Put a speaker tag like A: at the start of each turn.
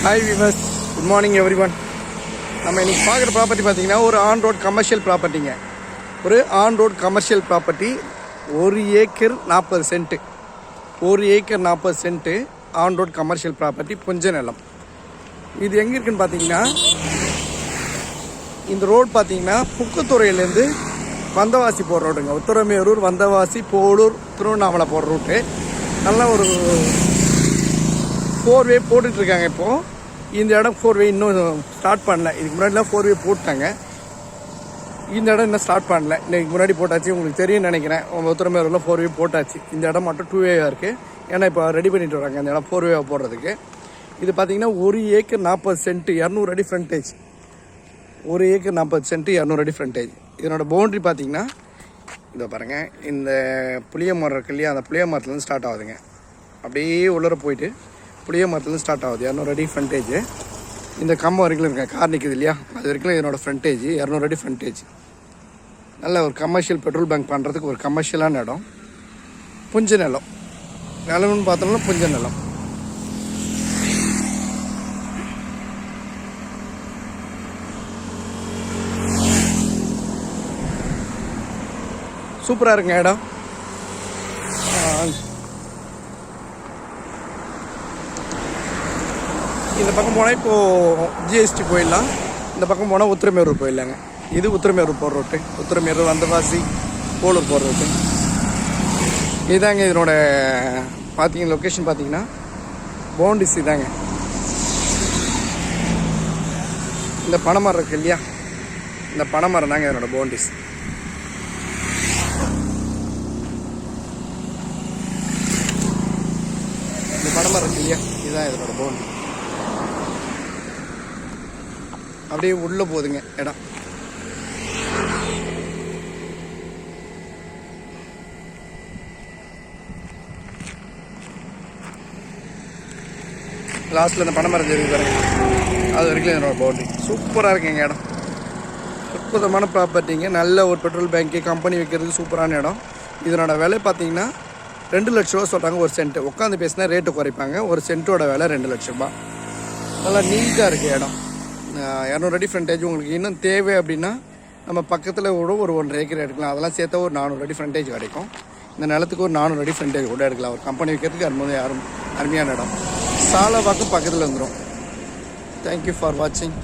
A: Hi viewers, good morning every one. நம்ம இன்றைக்கி பார்க்குற ப்ராப்பர்ட்டி பார்த்திங்கன்னா ஒரு ஆன் ரோட் கமர்ஷியல் ப்ராப்பர்ட்டிங்க. ஒரு on road commercial property, 1 acre 40 cent. 1 acre 40 cent on road commercial property, புஞ்ச நிலம். இது எங்கே இருக்குதுன்னு பார்த்தீங்கன்னா, இந்த ரோடு பார்த்தீங்கன்னா புக்குத்துறையிலேருந்து வந்தவாசி போகிற ரோடுங்க. உத்தரமேரூர், வந்தவாசி, போலூர், திருவண்ணாமலை போகிற ரூட்டு. நல்லா ஒரு 4 வே போட்டுட்ருக்காங்க. இப்போது இந்த இடம் 4 வே இன்னும் ஸ்டார்ட் பண்ணல. இதுக்கு முன்னாடிலாம் 4 வே போட்டாங்க. இந்த இடம் இன்னும் ஸ்டார்ட் பண்ணல. இன்னைக்கு முன்னாடி போட்டாச்சு, உங்களுக்கு தெரியும்னு நினைக்கிறேன். உத்தரமேரூரில் 4 வே போட்டாச்சு. இந்த இடம் மட்டும் 2 வேவாக இருக்குது. ஏன்னா இப்போ ரெடி பண்ணிட்டு வராங்க இந்த இடம் 4 வேவாக போடுறதுக்கு. இது பார்த்திங்கன்னா 1 ஏக்கர் 40 சென்ட்டு, 200 அடி ஃப்ரண்டேஜ். 1 ஏக்கர் 40 சென்ட்டு, 200 அடி ஃப்ரண்டேஜ். இதனோட பவுண்ட்ரி பார்த்திங்கன்னா இதை பாருங்கள். இந்த புளிய மரம் இருக்கு இல்லையா, அந்த புளிய மரத்துலேருந்து ஸ்டார்ட் ஆகுதுங்க. அப்படியே உள்ளர போயிட்டு புளிய மரத்துலேருந்து ஸ்டார்ட் ஆகுது. 200 அடி ஃப்ரண்டேஜ். இந்த கம்பம் வரைக்கும் இருக்கேன், கார் நிற்குது இல்லையா, அது வரைக்கும் இதனோட ஃப்ரண்டேஜ் 200 அடி ஃப்ரண்டேஜ். நல்ல ஒரு கமர்ஷியல் பெட்ரோல் பங்க் பண்ணுறதுக்கு ஒரு கமர்ஷியலான இடம். புஞ்ச நிலம். நிலம்னு பார்த்தோம்னா புஞ்ச நிலம். சூப்பராக இருக்குங்க இடம். இந்த பக்கம் போனால் இப்போது ஜிஎஸ்டி போயிடலாம். இந்த பக்கம் போனால் உத்தரமேரூர் போயிடலாங்க. இது உத்தரமேரூர் போகிற ரோட்டு. உத்தரமேரூர், வந்தவாசி, போலூர் போகிற ரோட்டு. இதாங்க இதனோட பார்த்தீங்க லொக்கேஷன். பார்த்தீங்கன்னா பவுண்டரிஸ் இதாங்க. இந்த பனைமரம் இருக்கு இல்லையா, இந்த பனைமரம் தாங்க இதனோட பவுண்டரிஸ். இந்த பனைமரம் இருக்கு இல்லையா, இதுதான் இதனோட பவுண்டரி. அப்படியே உள்ளே போகுதுங்க இடம். லாஸ்ட்டில் இந்த பனைமரம் தெரியுது பாருங்க, அது வரைக்கும் என்னோட பவுண்டரி. சூப்பராக இருக்குங்க இடம். அற்புதமான ப்ராப்பர்ட்டிங்க. நல்ல ஒரு பெட்ரோல் பேங்க்கு, கம்பெனி வைக்கிறது சூப்பரான இடம். இதனோட விலை பார்த்தீங்கன்னா 2 லட்ச ரூபா சொல்கிறாங்க ஒரு சென்ட்டு. உட்காந்து பேசினா ரேட்டு குறைப்பாங்க. ஒரு சென்ட்டோட விலை 2 லட்ச ரூபா. நல்லா நீட்டாக இருக்குது இடம். 200 அடி ஃப்ரண்டேஜ். உங்களுக்கு இன்னும் தேவை அப்படின்னா நம்ம பக்கத்தில் கூட ஒரு 1.5 ஏக்கர் எடுக்கலாம். அதெல்லாம் சேர்த்தா ஒரு 400 அடி ஃப்ரண்டேஜ் கிடைக்கும். இந்த நிலத்துக்கு ஒரு 400 அடி ஃப்ரண்டேஜ் கூட எடுக்கலாம். ஒரு கம்பெனி வைக்கிறதுக்கு அருமையான இடம். சாலை பக்கம் பக்கத்தில் வந்துடும். தேங்க்யூ ஃபார் வாட்சிங்.